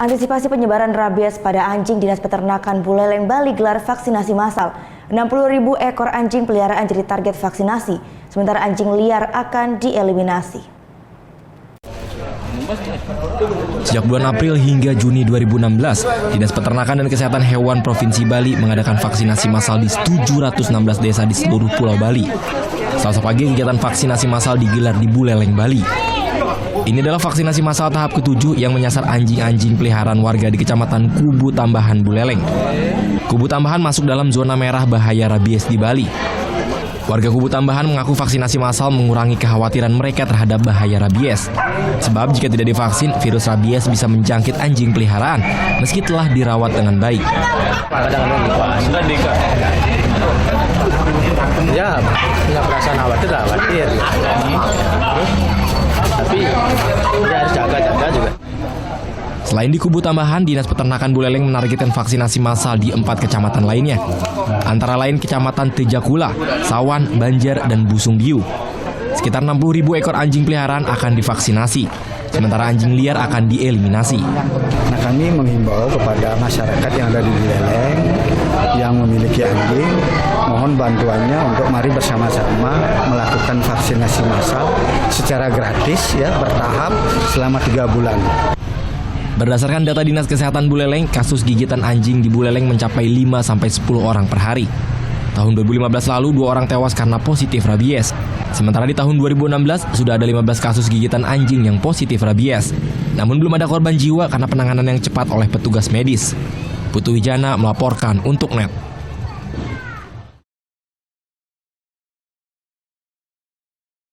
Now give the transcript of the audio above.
Antisipasi penyebaran rabies pada anjing, Dinas Peternakan Buleleng Bali gelar vaksinasi massal. 60.000 ekor anjing peliharaan jadi target vaksinasi, sementara anjing liar akan dieliminasi. Sejak bulan April hingga Juni 2016, Dinas Peternakan dan Kesehatan Hewan Provinsi Bali mengadakan vaksinasi massal di 716 desa di seluruh Pulau Bali. Selasa pagi kegiatan vaksinasi massal digelar di Buleleng, Bali. Ini adalah vaksinasi massal tahap ke-7 yang menyasar anjing-anjing peliharaan warga di Kecamatan Kubu Tambahan, Buleleng. Kubu Tambahan masuk dalam zona merah bahaya rabies di Bali. Warga Kubu Tambahan mengaku vaksinasi massal mengurangi kekhawatiran mereka terhadap bahaya rabies. Sebab jika tidak divaksin, virus rabies bisa menjangkit anjing peliharaan meski telah dirawat dengan baik. Ya, punya perasaan khawatir. Tapi ya harus jaga-jaga juga. Selain di Kubu Tambahan, Dinas Peternakan Buleleng menargetkan vaksinasi massal di 4 kecamatan lainnya. Antara lain Kecamatan Tejakula, Sawan, Banjar, dan Busung Biu. Sekitar 60.000 ekor anjing peliharaan akan divaksinasi, sementara anjing liar akan dieliminasi. Nah, kami menghimbau kepada masyarakat yang ada di Buleleng yang memiliki anjing, mohon bantuannya untuk mari bersama-sama melakukan vaksinasi massal secara gratis ya, bertahap selama 3 bulan. Berdasarkan data Dinas Kesehatan Buleleng, kasus gigitan anjing di Buleleng mencapai 5-10 orang per hari. Tahun 2015 lalu 2 orang tewas karena positif rabies. Sementara di tahun 2016 sudah ada 15 kasus gigitan anjing yang positif rabies. Namun belum ada korban jiwa karena penanganan yang cepat oleh petugas medis. Putu Wijana melaporkan untuk NET.